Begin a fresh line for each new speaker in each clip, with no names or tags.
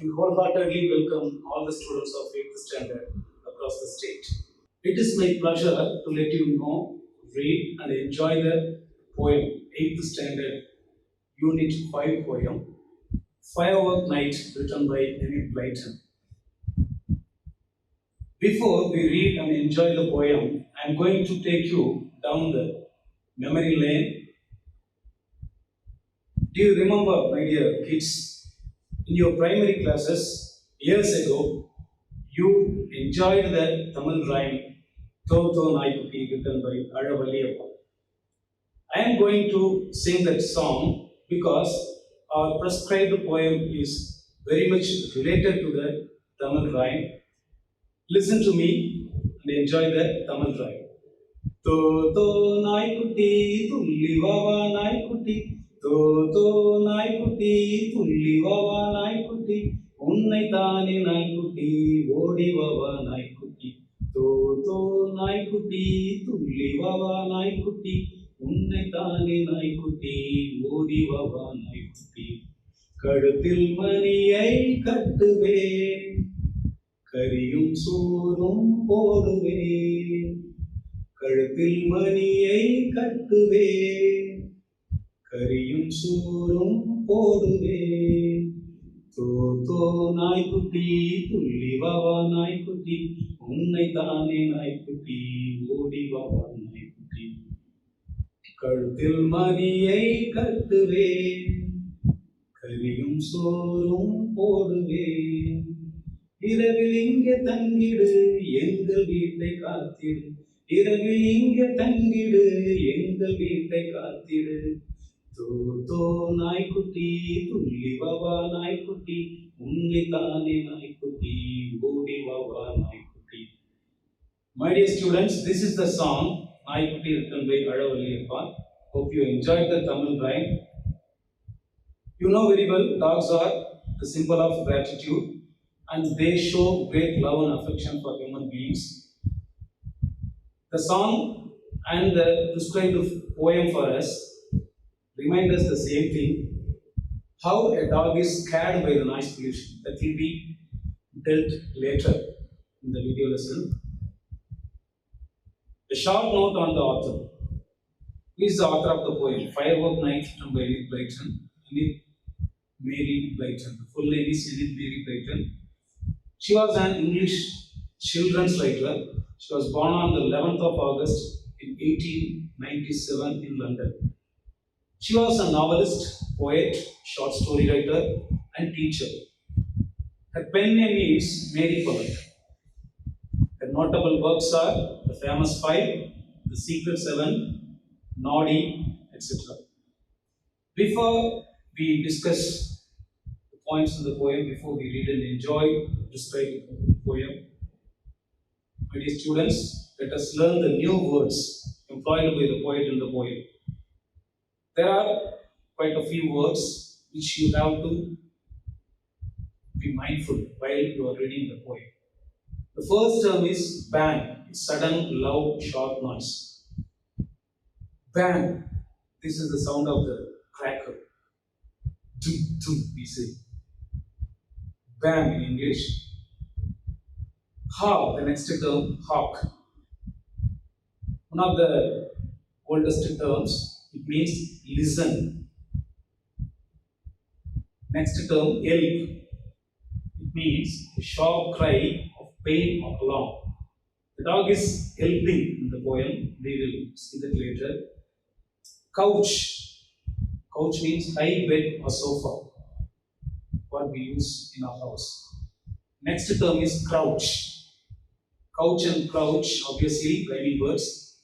We wholeheartedly welcome all the students of 8th standard across the state. It is my pleasure to let you know, read and enjoy the poem 8th standard Unit 5 poem Firework Night, written by Enid Blyton. Before we read and enjoy the poem, I am going to take you down the memory lane. Do you remember, my dear kids, in your primary classes years ago, you enjoyed the Tamil rhyme Toto Naikuti, written by Azhavaliyappa. I am going to sing that song because our prescribed poem is very much related to the Tamil rhyme. Listen to me and enjoy the Tamil rhyme. Toto Naikuti, Tulli Vava Naikuti. தோதோ நாய்க்குட்டி துள்ளி வாவா நாய்க்குட்டி உன்னைத்தானே நாய்க்குட்டி ஓடி வாவா நாய்க்குட்டி தோதோ நாய்க்குட்டி துள்ளி வாவா நாய்க்குட்டி உன்னைத்தானே நாய்க்குட்டி ஓடி வாவா நாய்க்குட்டி கழுத்தில் மணியை கட்டுவேன் கரியும் சோறும் போடுவேன் கழுத்தில் மணியை கட்டுவேன் கரியும் சூரும் போடுவேன் தோதோ நாய்க்குட்டி துள்ளி வாவா நாய்க்குட்டி உன்னைத்தானே நாய்க்குட்டி ஓடி வாவா நாய்க்குட்டி கழுத்தில் மணியை கட்டுவேன் கரியும் சோறும் போடுவேன் இரவில் இங்கே தங்கிடு எங்கள் வீட்டை காத்திடு இரவில் இங்கே தங்கிடு எங்கள் வீட்டை காத்திடு தோதோ நாய்க்குட்டி துள்ளி வாவா நாய்க்குட்டி உன்னைத்தானே நாய்க்குட்டி ஓடி வாவா நாய்க்குட்டி. My dear students, this is the song Naikutti, written by Azhavaliyappa. Hope you enjoyed the Tamil rhyme. You know very well, dogs are the symbol of gratitude and they show great love and affection for human beings. The song and the prescribed poem for us remind us the same thing, how a dog is scared by the noise pollution. That will be dealt later in the video lesson. A short note on the author. Who is the author of the poem? Firework Night, written by Enid Blyton. Enid Mary Blyton. The full name is Enid Mary Blyton. She was an English children's writer. She was born on the 11th of August in 1897 in London. She was a novelist, poet, short story writer, and teacher. Her pen name is Mary Poet. Her notable works are The Famous Five, The Secret Seven, Noddy, etc. Before we discuss the points in the poem, before we read and enjoy the poem, my dear students, let us learn the new words employed by the poet in the poem. There are quite a few words which you have to be mindful while you are reading the poem. The first term is bang, sudden, loud, sharp noise. Bang, this is the sound of the cracker. Tum, tum, we say. Bang in English. Hawk, the next term, hawk. One of the oldest terms, it means listen. Next term, yelp. It means a sharp cry of pain or alarm. The dog is yelping in the poem. We will see that later. Couch. Couch means high bed or sofa, what we use in our house. Next term is crouch. Couch and crouch, obviously, rhyming words.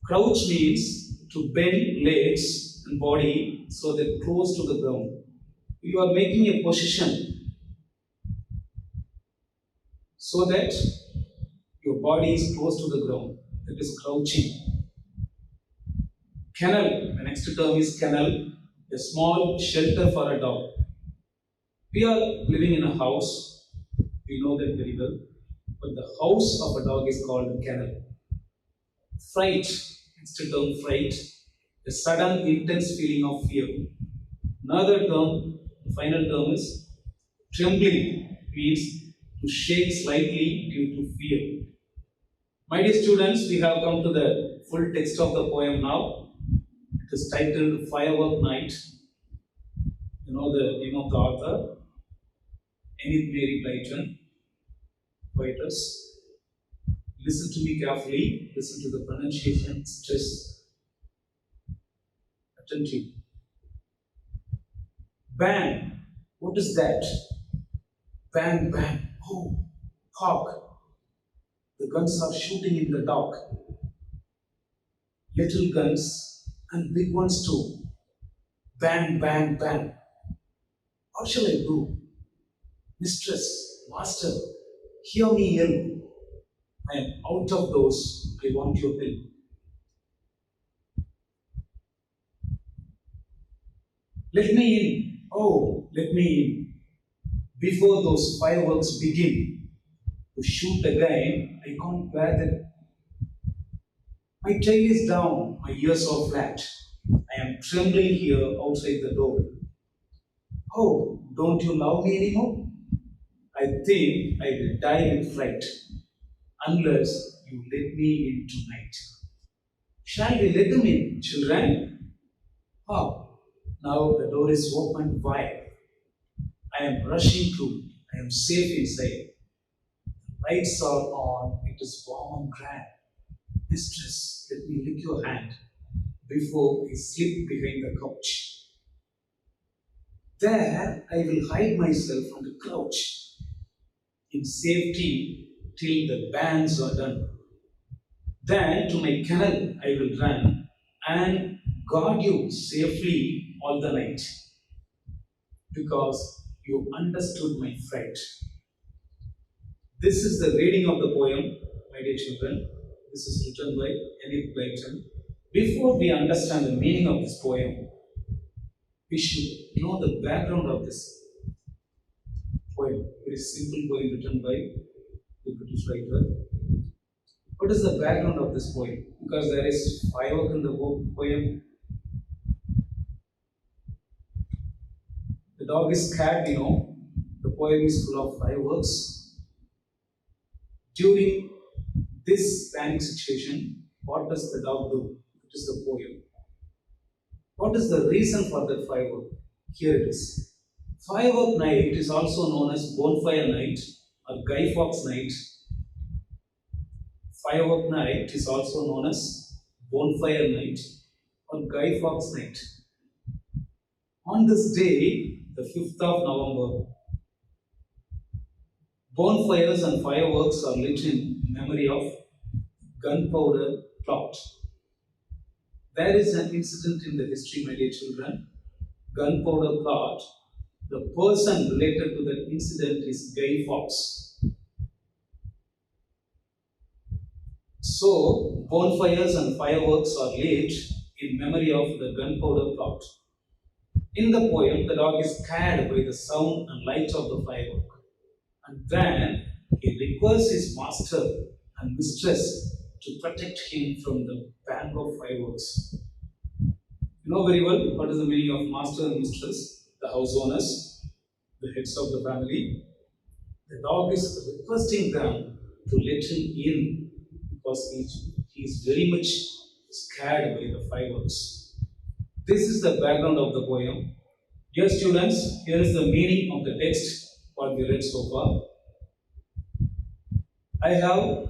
Crouch means to bend legs and body so that close to the ground. You are making a position so that your body is close to the ground. That is crouching. Kennel, the next term is kennel, a small shelter for a dog. We are living in a house, we know that very well, but the house of a dog is called a kennel. Fright, next term, fright, a sudden intense feeling of fear. Another term, the final term is Trembling means to shake slightly due to fear. My dear students, we have come to the full text of the poem now. It is titled Firework Night. You know the name of the author, Enid Mary Blyton, poetess. Listen to me carefully, listen to the pronunciation, stress, attentive. Bang! What is that? Bang, bang. Oh, hark! The guns are shooting in the dark. Little guns and big ones too. Bang, bang, bang. What shall I do? Mistress, master, hear me yell. I am out of doors. I want your help. Let me in. Oh, let me in. Before those fireworks begin to shoot again, I can't bear them. My tail is down, my ears are flat. I am trembling here outside the door. Oh, don't you love me anymore? I think I will die with fright unless you let me in tonight. Shall we let them in, children? Ah, now the door is opened wide. I am rushing through. I am safe inside. Lights are on. It is warm and grand. Mistress, let me lick your hand before I slip behind the couch. There I will hide myself on the couch in safety till the bands are done. Then to my kennel I will run and guard you safely all the night, because you understood my fright. This is the reading of the poem, my dear children. This is written by Enid Blyton. Before we understand the meaning of this poem, we should know the background of this poem. Very simple poem written by the British writer. What is the background of this poem? Because there is firework in the poem. The dog is scared, you know. The poem is full of fireworks. During this panic situation, what does the dog do? It is the poem. What is the reason for that firework? Here it is. Firework night is also known as bonfire night or Guy Fawkes night. Firework night is also known as bonfire night or Guy Fawkes night. On this day, the 5th of November, bonfires and fireworks are lit in memory of gunpowder plot. There is an incident in the history, my dear children. Gunpowder plot. The person related to that incident is Guy Fawkes. So, bonfires and fireworks are lit in memory of the gunpowder plot. In the poem, the dog is scared by the sound and light of the firework. And then he requests his master and mistress to protect him from the bang of fireworks. You know very well what is the meaning of master and mistress, the house owners, the heads of the family. The dog is requesting them to let him in because he is very much scared by the fireworks. This is the background of the poem. Dear students, here is the meaning of the text what we read so far. I have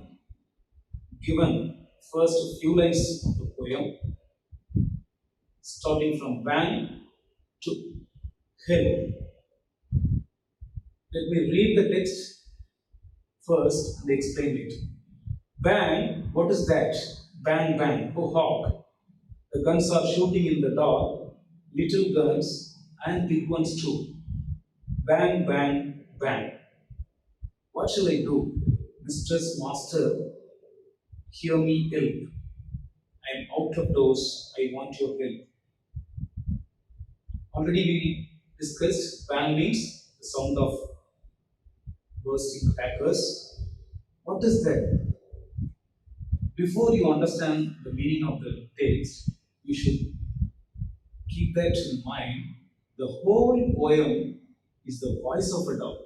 given first a few lines of the poem, starting from bang to hell. Let me read the text first and explain it. Bang, what is that? Bang, bang, oh hawk. The guns are shooting in the dark, little guns and big ones too. Bang, bang, bang. What shall I do? Mistress, master, hear me help. I am out of doors, I want your help. Already we discussed bang means the sound of bursting crackers. What is that? Before you understand the meaning of the text, you should keep that in mind. The whole poem is the voice of a dog.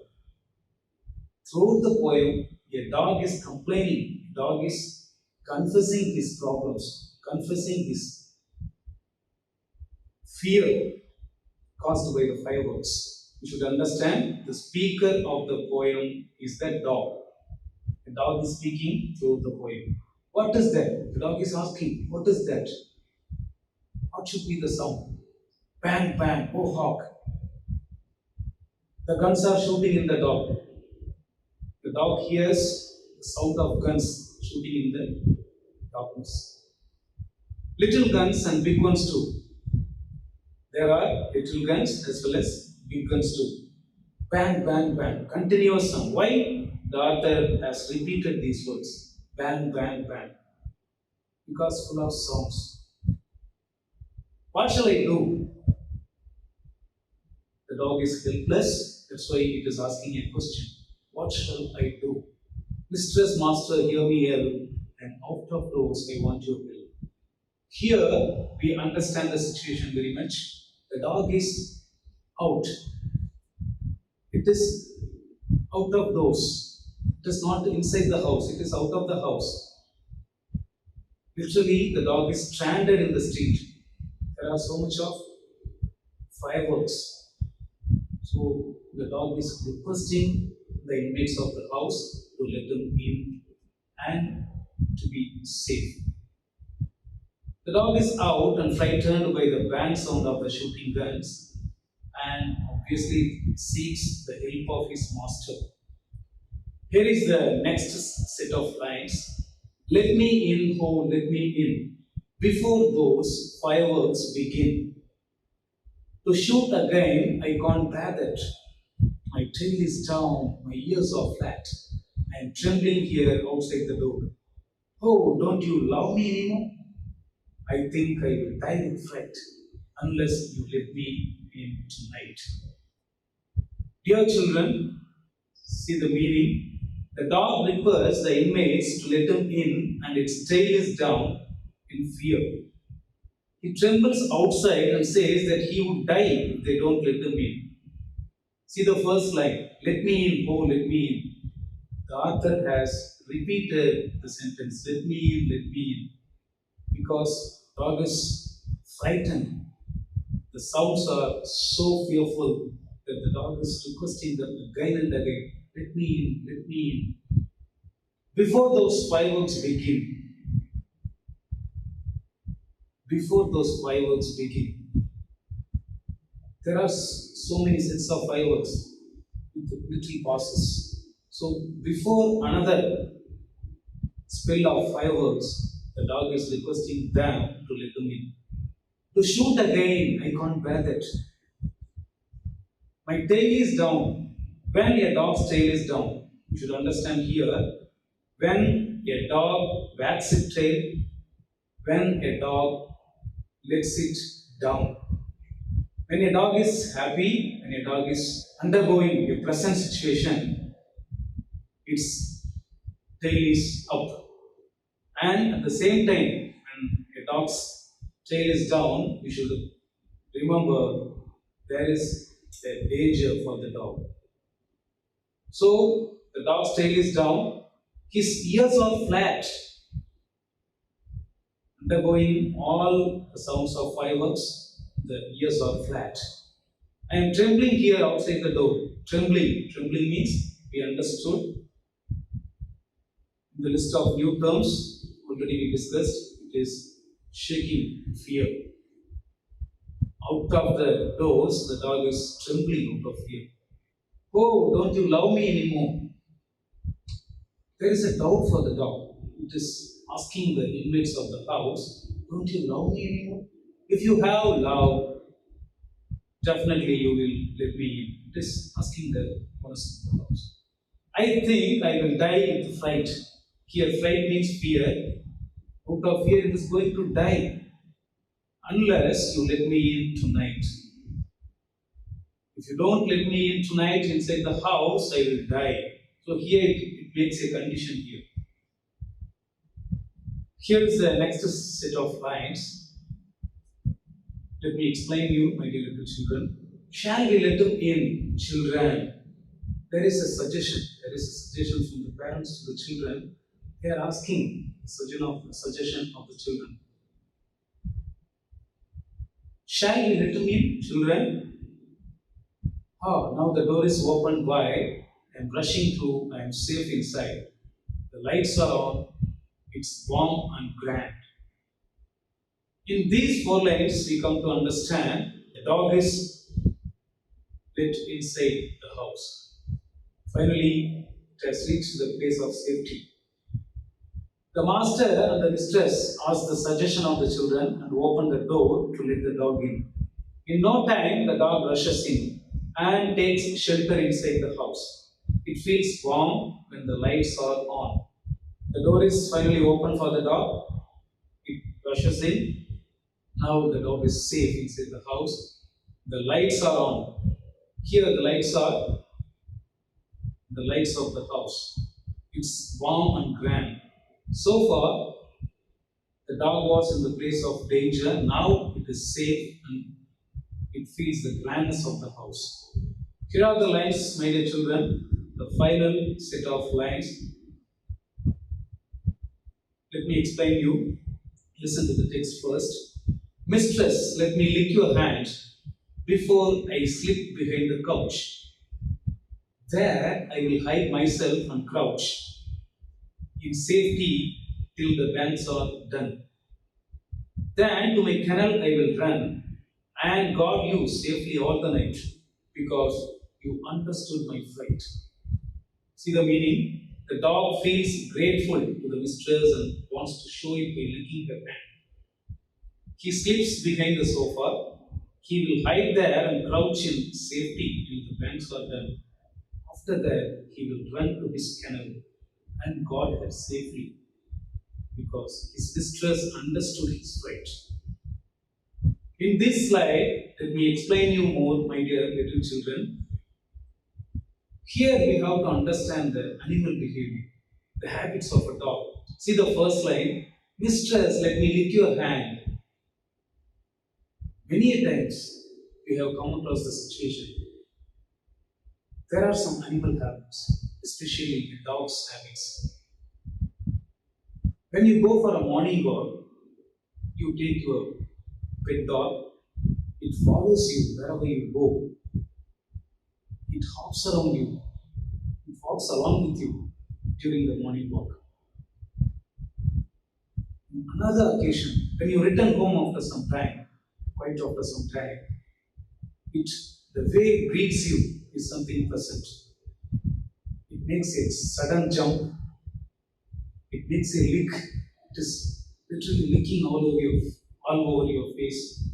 Throughout the poem, a dog is complaining, a dog is confessing his problems, confessing his fear caused by the fireworks. You should understand the speaker of the poem is the dog. The dog is speaking through the poem. What is that? The dog is asking, what is that? What should be the sound? Bang, bang, oh hawk. The guns are shooting in the dog. The dog hears the sound of guns shooting in the darkness. Little guns and big ones too. There are little guns as well as big guns too. Bang, bang, bang. Continuous sound. Why? The author has repeated these words. Bang, bang, bang. Because full of sounds. What shall I do? The dog is helpless. That's why it is asking a question. What shall I do? Mistress, master, hear me yell, and out of doors I want your will. Here we understand the situation very much. The dog is out. It is out of doors. It is not inside the house. It is out of the house. Literally, the dog is stranded in the street. There are so much of fireworks. So the dog is requesting the inmates of the house to let them in and to be safe. The dog is out and frightened by the bang sound of the shooting guns and obviously seeks the help of his master. Here is the next set of lines. Let me in, oh, let me in, before those fireworks begin. To shoot again, I can't bear that. My tail is down, my ears are flat. I am trembling here outside the door. Oh, don't you love me anymore? I think I will die with fright unless you let me in tonight. Dear children, see the meaning. The dog requests the inmates to let him in and its tail is down in fear. He trembles outside and says that he would die if they don't let him in. See the first line, let me in, oh, let me in. The author has repeated the sentence, let me in, let me in. Because the dog is frightened. The sounds are so fearful that the dog is requesting them again and again, let me in, let me in. Before those fireworks begin, there are so many sets of fireworks with little pauses. So before another spell of fireworks, the dog is requesting them to let them in. To shoot again, I can't bear that. My tail is down. When a dog's tail is down, you should understand here, when a dog wags its tail, when a dog lets it down. When a dog is happy, when a dog is undergoing a pleasant situation, its tail is up. And at the same time, when a dog's tail is down, you should remember there is a danger for the dog. So the dog's tail is down, his ears are flat, undergoing all the sounds of fireworks, the ears are flat. I am trembling here outside the door. Trembling means we understood. In the list of new terms already we discussed, it is shaking, fear. Out of the doors, the dog is trembling out of fear. Oh, don't you love me anymore? There is a doubt for the dog. It is asking the inmates of the house, don't you love me anymore? If you have love, definitely you will let me in. It is asking the owners of the house. I think I will die with fright. Here, fright means fear. Out of fear, it is going to die unless you let me in tonight. If you don't let me in tonight inside the house, I will die. So here it makes a condition here. Here is the next set of lines. Let me explain you, my dear little children. Shall we let them in, children? There is a suggestion. There is a suggestion from the parents to the children. They are asking suggestion of the children. Shall we let them in, children? Oh, now the door is opened wide. I am rushing through. I am safe inside. The lights are on. It's warm and grand. In these 4 lines, we come to understand the dog is let inside the house. Finally, it has reached the place of safety. The master and the mistress ask the suggestion of the children and open the door to let the dog in. In no time, the dog rushes in and takes shelter inside the house. It feels warm when the lights are on. The door is finally open for the dog. It rushes in. Now the dog is safe inside the house. The lights are on. Here the lights are the lights of the house. It's warm and grand. So far, the dog was in the place of danger. Now it is safe and it feels the grandness of the house. Here are the lines, my dear children, the final set of lines. Let me explain you. Listen to the text first. Mistress, let me lick your hand before I slip behind the couch. There I will hide myself and crouch in safety till the banns are done. Then to my kennel I will run and guard you safely all the night because you understood my fright. See the meaning? The dog feels grateful to the mistress and wants to show it by licking her hand. He slips behind the sofa. He will hide there and crouch in safety till the banns are done. After that, he will run to his kennel and guard her safely because his mistress understood his fright. In this slide, let me explain you more, my dear little children. Here we have to understand the animal behavior, the habits of a dog. See the first line, mistress, let me lick your hand. Many times we have come across the situation. There are some animal habits, especially the dog's habits. When you go for a morning walk, you take your pet dog, it follows you wherever you go. It hops around you, it walks along with you during the morning walk. On another occasion, when you return home after some time, quite after some time, the way it greets you is something pleasant. It makes a sudden jump. It makes a lick. It is literally licking all over your face.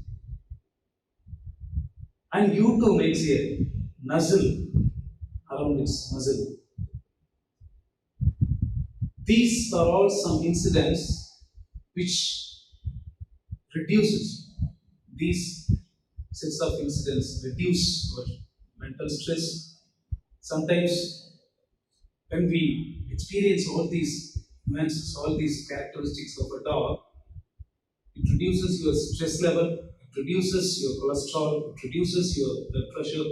And you too makes a nuzzle around its muzzle. These are all some incidents which reduces these sets of incidents reduce our mental stress. Sometimes when we experience all these nuances, all these characteristics of a dog, it reduces your stress level, it reduces your cholesterol, it reduces your blood pressure,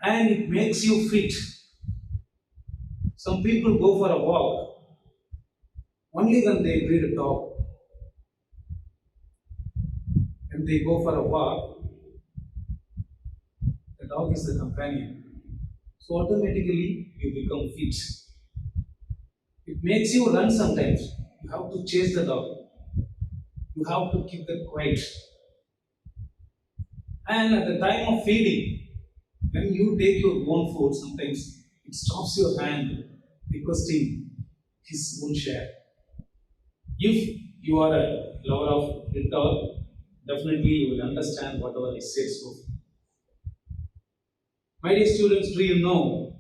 and it makes you fit. Some people go for a walk only when they breed a dog. When they go for a walk, the dog is the companion. So automatically you become fit. It makes you run sometimes. You have to chase the dog. You have to keep it quiet. And at the time of feeding, when you take your own food, sometimes it stops your hand requesting his own share. If you are a lover of pet dog, definitely you will understand whatever I said so. My dear students, do you know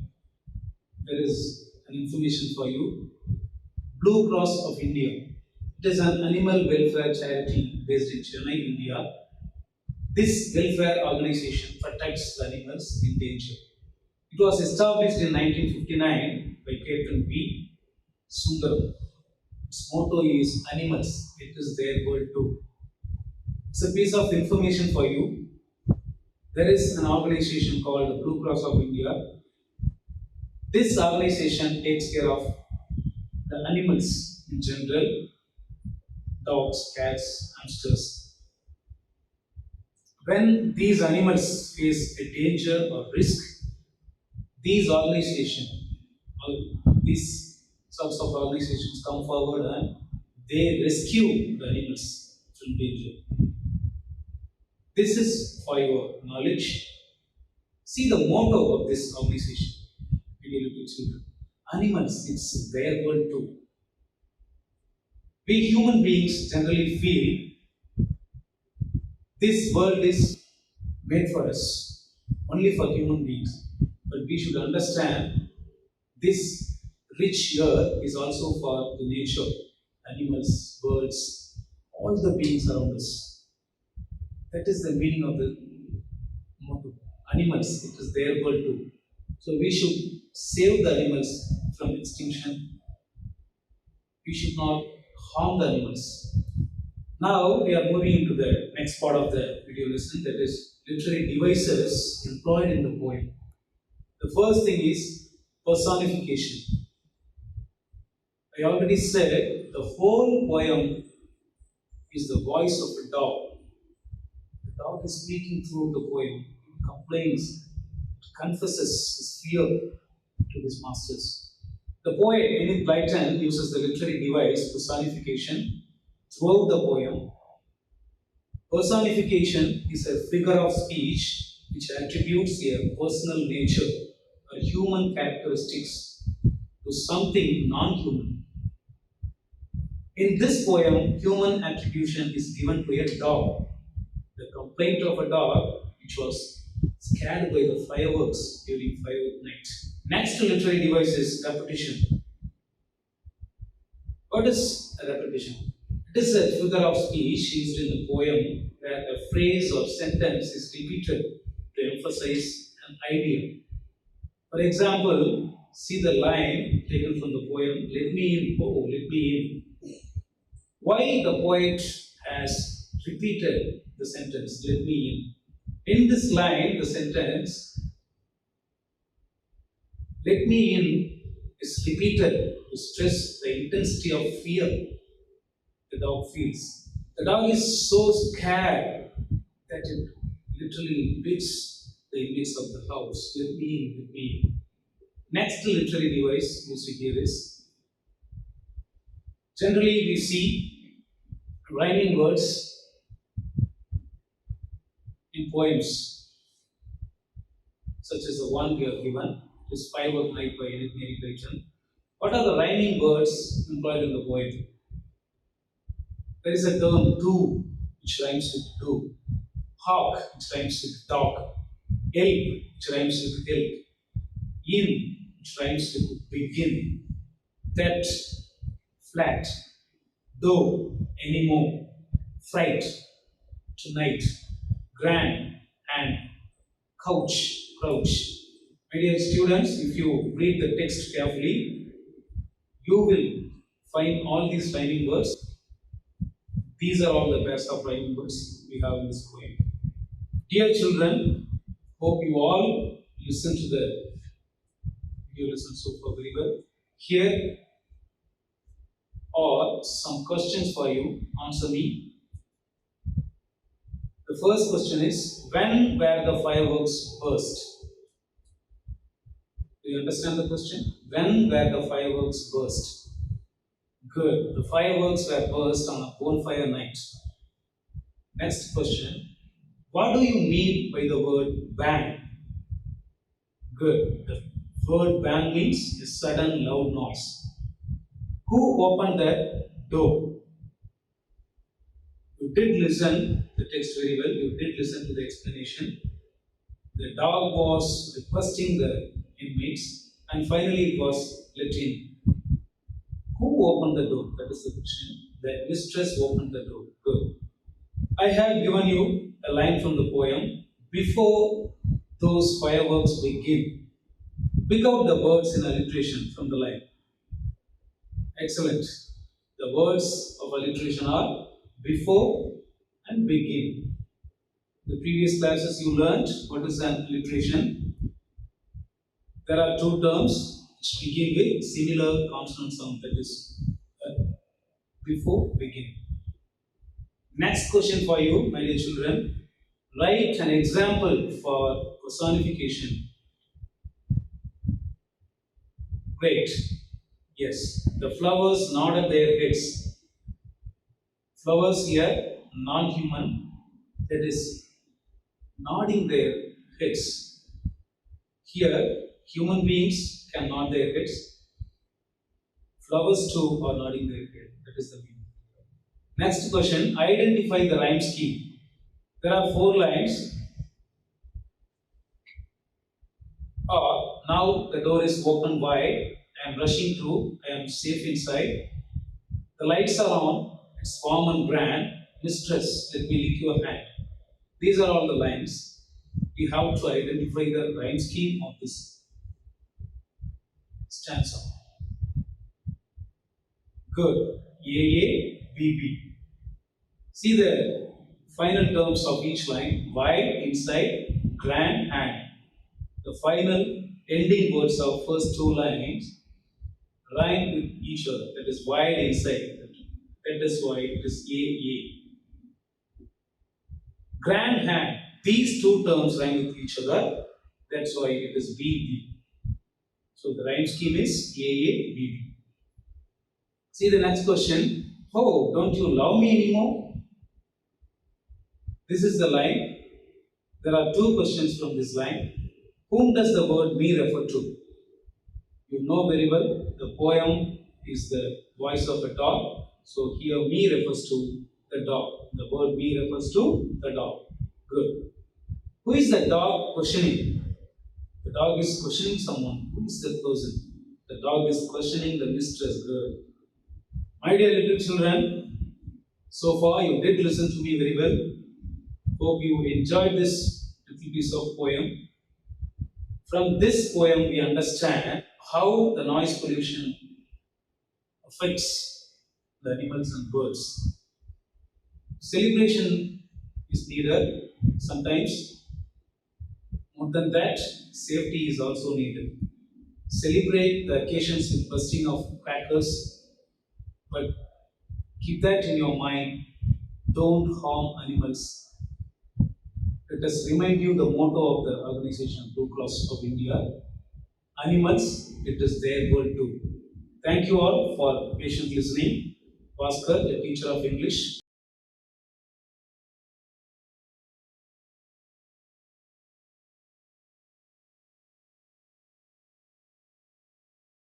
there is an information for you? Blue Cross of India. It is an animal welfare charity based in Chennai, India. This welfare organization protects the animals in danger. It was established in 1959 by Captain V. Sundaram. Its motto is animals, it is their world too. It's a piece of information for you. There is an organization called the Blue Cross of India. This organization takes care of the animals in general, dogs, cats, hamsters. When these animals face a danger or risk, these organizations, these sorts of organizations come forward and they rescue the animals from danger. This is for your knowledge. See the motto of this organization, dear little children. Animals, it's their world too. We human beings generally feel this world is made for us, only for human beings. But we should understand this rich earth is also for the nature, animals, birds, all the beings around us. That is the meaning of the motto. Animals, it is their world too. So we should save the animals from extinction. We should not harm the animals. Now we are moving into the next part of the video lesson, that is literary devices employed in the poem. The first thing is personification. I already said the whole poem is the voice of a dog. The dog is speaking through the poem. It complains, it confesses his fear to his masters. The poet Enid Blyton uses the literary device personification throughout the poem. Personification is a figure of speech which attributes a personal nature or human characteristics to something non-human. In this poem, human attribution is given to a dog. The complaint of a dog which was scared by the fireworks during firework night. Next literary device is repetition. What is a repetition? It is a figure of speech used in the poem where a phrase or sentence is repeated to emphasize an idea. For example, see the line taken from the poem, "Let me in, oh, let me in." Why the poet has repeated the sentence, "Let me in"? In this line, the sentence, "Let me in," is repeated to stress the intensity of fear the dog feels. The dog is so scared that it literally beats the inmates of the house. "Let me in, let me in." Next literary device used here is, generally we see rhyming words in poems, such as the one we have given, it is Firework Night by Enid Blyton. What are the rhyming words employed in the poem? There is a term "do," which rhymes with "do." "Hawk," which rhymes with "dog." "Elk," which rhymes with "elk." "In," which rhymes with "begin." "That," "flat." "Though," "anymore." "Fright," "tonight." "Grand," "and." "Couch," "crouch." My dear students, if you read the text carefully, you will find all these rhyming words. These are all the pairs of rhyming words we have in this poem. Dear children, hope you all listen to the video lesson so far very well. Here are some questions for you. Answer me. The first question is, when were the fireworks burst? Do you understand the question? When were the fireworks burst? Good. The fireworks were burst on a bonfire night. Next question. What do you mean by the word bang? Good. The word bang means a sudden loud noise. Who opened the door? You did listen to the text very well. You did listen to the explanation. The dog was requesting the inmates, and finally it was let in. Who opened the door? That is the question. The mistress opened the door. Good. I have given you a line from the poem. Before those fireworks begin, pick out the words in alliteration from the line. Excellent. The words of alliteration are before and begin. The previous classes you learned what is an alliteration. There are two terms which begin with similar consonant sound, that is before begin. Next question for you, my dear children. Write an example for personification. Great. Yes, the flowers nodded their heads. Flowers here, non-human, that is nodding their heads. Here, human beings can nod their heads. Flowers too are nodding their head. That is the meaning. Next question, identify the rhyme scheme. There are 4 lines. Now the door is open wide. I am rushing through. I am safe inside. The lights are on. It's warm and grand. Mistress, let me lick your hand. These are all the lines. We have to identify the rhyme scheme of this stanza. Good. A, B, B. See the final terms of each line. Wide, inside, grand, and. The final ending words of first 2 lines rhyme with each other. That is wide, inside. That is why it is A. Grand hand. These 2 terms rhyme with each other. That's why it is B. So the rhyme scheme is A, B. See the next question. Oh, don't you love me anymore? This is the line. There are 2 questions from this line. Whom does the word me refer to? You know very well, the poem is the voice of a dog. So here me refers to the dog. The word me refers to the dog. Good. Who is the dog questioning? The dog is questioning someone. Who is the person? The dog is questioning the mistress girl. My dear little children, so far you did listen to me very well. Hope you enjoyed this little piece of poem. From this poem, we understand how the noise pollution affects the animals and birds. Celebration is needed. Sometimes, more than that, safety is also needed. Celebrate the occasions with bursting of crackers, but keep that in your mind. Don't harm animals. Let us remind you the motto of the organization Blue Cross of India. Animals, it is their world too. Thank you all for patient listening. Bhaskar, a teacher of English.